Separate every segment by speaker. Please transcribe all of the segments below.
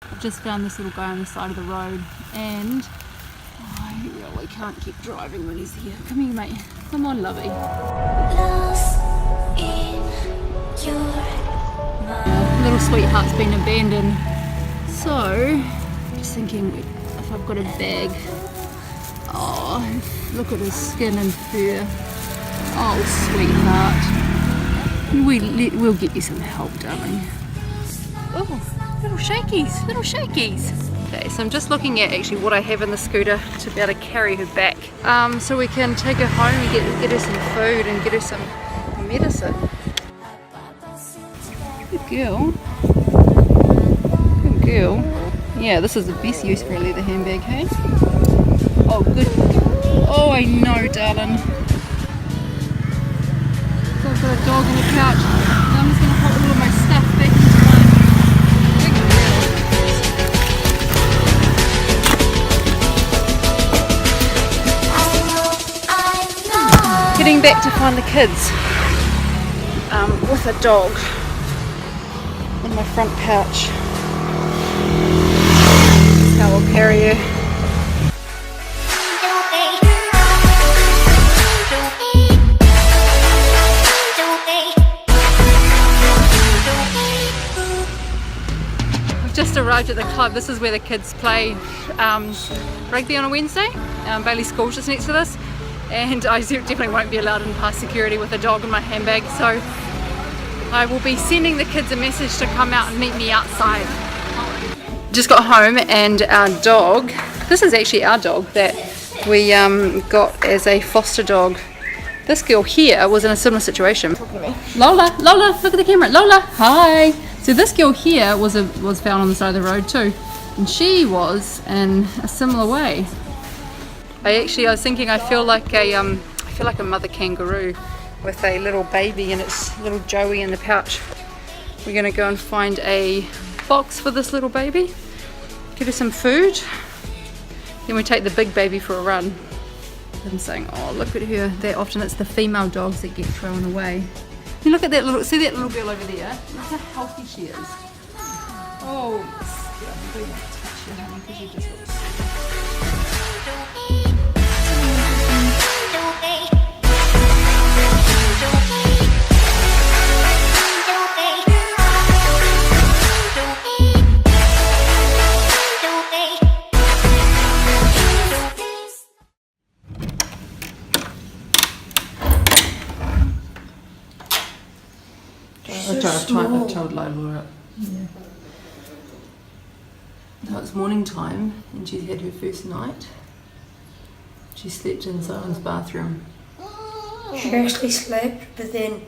Speaker 1: I've just found this little guy on the side of the road, and I really can't keep driving when he's here. Come here, mate. Come on, lovey. Little sweetheart's been abandoned. So, just thinking if I've got a bag. Oh, look at his skin and fur. Oh, sweetheart. We'll get you some help, darling. Oh, little shakies, little shakies. Okay, so I'm just looking at actually what I have in the scooter to be able to carry her back. So we can take her home and get her some food and get her some medicine. Good girl. Good girl. Yeah, this is the best use for a leather handbag, hey? Oh, good. Oh, I know, darling. So I've got a dog on the couch. So I'm just going to put all of my stuff back into my Getting back to find the kids with a dog in my front pouch. That's how I'll carry her. We've just arrived at the club. This is where the kids play rugby on a Wednesday. Bailey School's just next to this. And I definitely won't be allowed in past security with a dog in my handbag, so I will be sending the kids a message to come out and meet me outside. Just got home and our dog, this is actually our dog that we got as a foster dog. This girl here was in a similar situation. Lola, Lola, look at the camera. Lola, hi. So this girl here was found on the side of the road too, and she was in a similar way. I was thinking I feel like a mother kangaroo with a little baby and its little Joey in the pouch. We're gonna go and find a box for this little baby, give her some food, then we take the big baby for a run. I'm saying, oh, look at her. That often it's the female dogs that get thrown away. You look at that little, see that little girl over there? Look how healthy she is. Oh, yeah, I'm going to touch her, honey, because you just look so. I told Lola up. Yeah. Now it's morning time and she's had her first night. She slept in Simon's bathroom.
Speaker 2: She actually slept, but then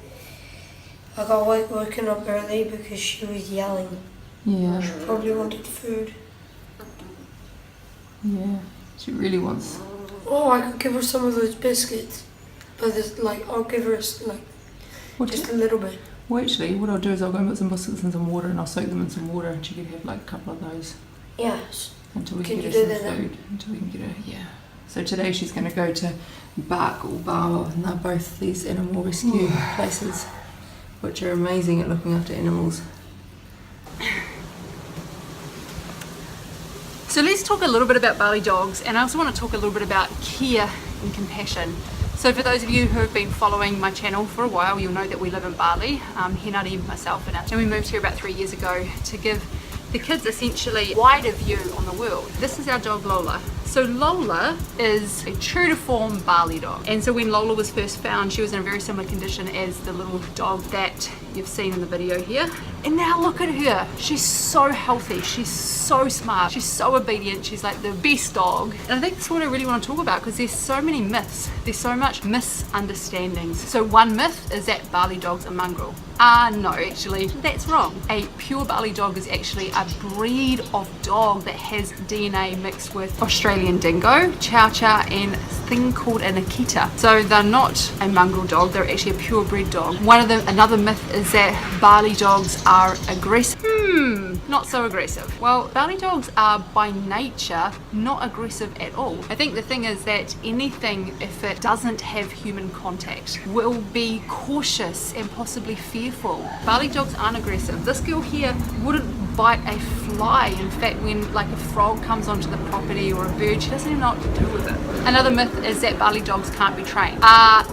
Speaker 2: I got woken up early because she was yelling.
Speaker 1: Yeah.
Speaker 2: She probably wanted food.
Speaker 1: Yeah, she really wants.
Speaker 2: Oh, I could give her some of those biscuits, but I'll give her just a little bit.
Speaker 1: Well, actually, what I'll do is I'll go and put some biscuits in some water and I'll soak them in some water and she could have like a couple of those.
Speaker 2: Yes.
Speaker 1: Until we can get her some food. Until we can get her, yeah. So today she's going to go to Bark or Bawa, and they're both these animal rescue places, which are amazing at looking after animals. So let's talk a little bit about Bali Dogs, and I also want to talk a little bit about care and compassion. So for those of you who have been following my channel for a while, you'll know that we live in Bali, Hinari, myself, and we moved here about 3 years ago to give the kids essentially a wider view on the world. This is our dog Lola. So Lola is a true to form Bali dog, and so when Lola was first found, she was in a very similar condition as the little dog that you've seen in the video here. And now look at her, she's so healthy, she's so smart, she's so obedient, she's like the best dog. And I think that's what I really want to talk about, because there's so many myths, there's so much misunderstandings. So one myth is that Bali dogs are mongrel. No, actually, that's wrong. A pure Bali dog is actually a breed of dog that has DNA mixed with Australian dingo, chow chow, and a thing called an Akita. So they're not a mongrel dog, they're actually a purebred dog. Another myth is that Bali dogs are aggressive. Not so aggressive. Well, Bali dogs are by nature not aggressive at all. I think the thing is that anything, if it doesn't have human contact, will be cautious and possibly fearful. Bali dogs aren't aggressive. This girl here wouldn't bite a fly. In fact, when like a frog comes onto the property or a bird, she doesn't even know what to do with it. Another myth is that Bali dogs can't be trained.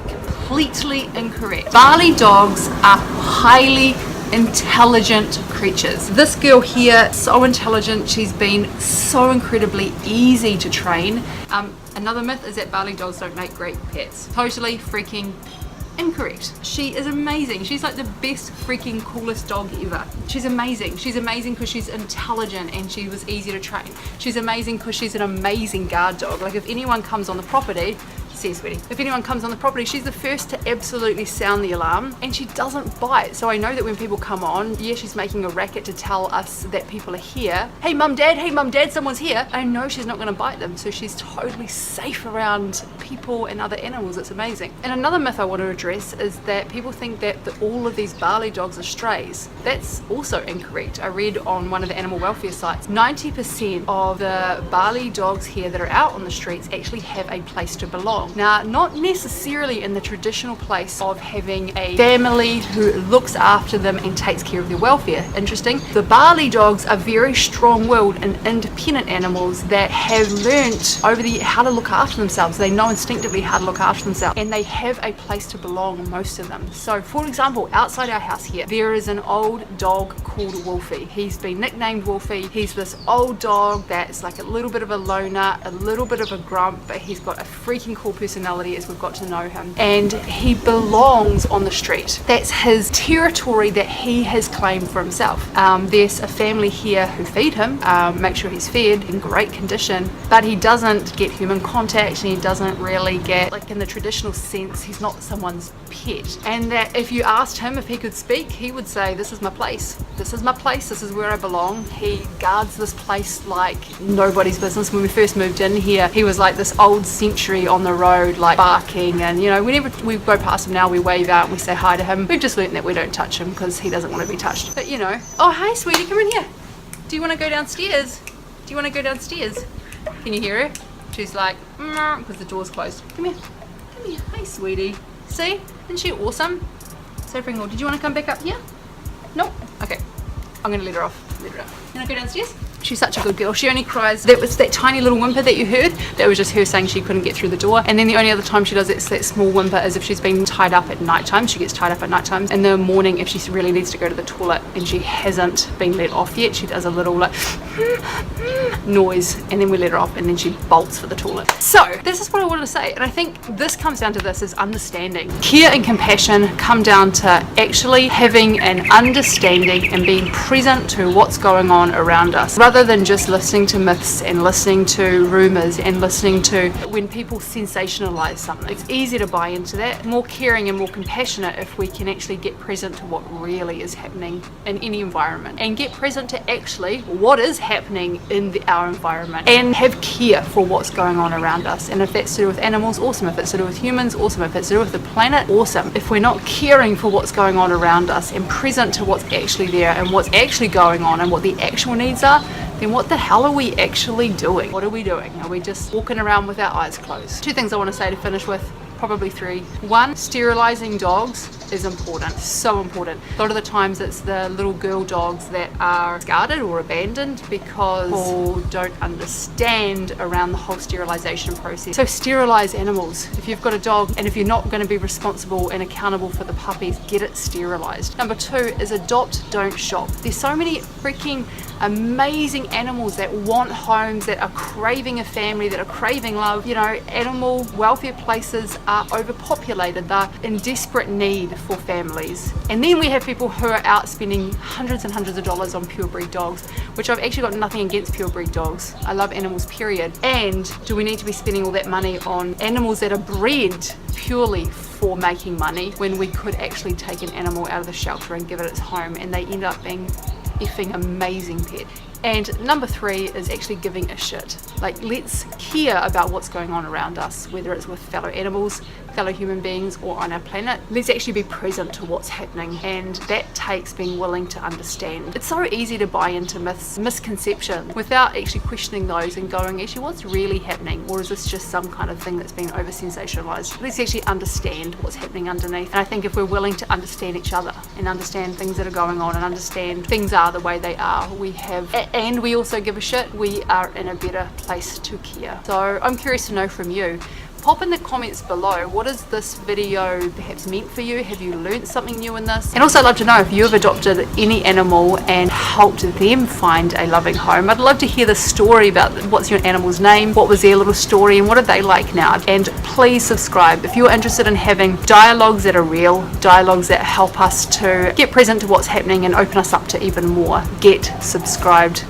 Speaker 1: Completely incorrect. Bali dogs are highly intelligent creatures. This girl here, so intelligent, she's been so incredibly easy to train. Another myth is that Bali dogs don't make great pets. Totally freaking incorrect. She is amazing. She's like the best freaking coolest dog ever. She's amazing. She's amazing because she's intelligent and she was easy to train. She's amazing because she's an amazing guard dog. Like if anyone comes on the property, see you, sweetie. If anyone comes on the property, she's the first to absolutely sound the alarm, and she doesn't bite. So I know that when people come on, yeah, she's making a racket to tell us that people are here. Hey mum, dad, someone's here. I know she's not going to bite them, so she's totally safe around people and other animals. It's amazing. And another myth I want to address is that people think that all of these Bali dogs are strays. That's also incorrect. I read on one of the animal welfare sites, 90% of the Bali dogs here that are out on the streets actually have a place to belong. Now, not necessarily in the traditional place of having a family who looks after them and takes care of their welfare. Interesting. The Bali dogs are very strong-willed and independent animals that have learnt over the how to look after themselves. They know instinctively how to look after themselves, and they have a place to belong, most of them. So, for example, outside our house here, there is an old dog called Wolfie. He's been nicknamed Wolfie. He's this old dog that's like a little bit of a loner, a little bit of a grump, but he's got a freaking cool personality as we've got to know him, and he belongs on the street. That's his territory that he has claimed for himself. There's a family here who feed him, make sure he's fed in great condition, but he doesn't get human contact, and he doesn't really get, like in the traditional sense, he's not someone's pet. And that if you asked him if he could speak, he would say, this is my place, this is my place, this is where I belong. He guards this place like nobody's business. When we first moved in here, he was like this old sentry on the road, like barking, and you know, whenever we go past him now, we wave out and we say hi to him. We've just learnt that we don't touch him because he doesn't want to be touched. But you know, oh hi sweetie, come in here. Do you want to go downstairs? Do you want to go downstairs? Can you hear her? She's like, because the door's closed. Come here. Come here. Hey sweetie. See? Isn't she awesome? So Pringle, did you want to come back up here? Nope. Okay. I'm going to let her off. Let her out. You want to go downstairs? She's such a good girl. She only cries. That was that tiny little whimper that you heard. That was just her saying she couldn't get through the door. And then the only other time she does that small whimper is if she's been tied up at night time. She gets tied up at night time. In the morning, if she really needs to go to the toilet and she hasn't been let off yet, she does a little like noise, and then we let her off, and then she bolts for the toilet. So this is what I wanted to say, and I think this comes down to this is understanding. Care and compassion come down to actually having an understanding and being present to what's going on around us, rather than just listening to myths and listening to rumors and listening to when people sensationalize something. It's easy to buy into that. More caring and more compassionate if we can actually get present to what really is happening in any environment, and get present to actually what is happening in our environment, and have care for what's going on around us. And if that's to do with animals, awesome. If it's to do with humans, awesome. If it's to do with the planet, awesome. If we're not caring for what's going on around us and present to what's actually there and what's actually going on and what the actual needs are, then what the hell are we actually doing? What are we doing? Are we just walking around with our eyes closed? Two things I want to say to finish with. Probably three. One, sterilizing dogs is important, so important. A lot of the times it's the little girl dogs that are discarded or abandoned because people don't understand around the whole sterilization process. So sterilize animals. If you've got a dog and if you're not going to be responsible and accountable for the puppies, get it sterilized. Number two is adopt, don't shop. There's so many freaking amazing animals that want homes, that are craving a family, that are craving love. You know, animal welfare places are overpopulated. They're in desperate need for families. And then we have people who are out spending hundreds and hundreds of dollars on purebred dogs, which I've actually got nothing against purebred dogs. I love animals, period. And do we need to be spending all that money on animals that are bred purely for making money when we could actually take an animal out of the shelter and give it its home, and they end up being effing amazing pet? And number three is actually giving a shit. Like, let's care about what's going on around us, whether it's with fellow animals, fellow human beings or on our planet. Let's actually be present to what's happening, and that takes being willing to understand. It's so easy to buy into myths, misconceptions, without actually questioning those and going, actually, what's really happening? Or is this just some kind of thing that's been over sensationalized? Let's actually understand what's happening underneath. And I think if we're willing to understand each other and understand things that are going on and understand things are the way they are, and we also give a shit, we are in a better place to care. So I'm curious to know from you. Pop in the comments below, what has this video perhaps meant for you? Have you learned something new in this? And also I'd love to know if you've adopted any animal and helped them find a loving home. I'd love to hear the story about what's your animal's name, what was their little story, and what are they like now. And please subscribe if you're interested in having dialogues that are real, dialogues that help us to get present to what's happening and open us up to even more. Get subscribed.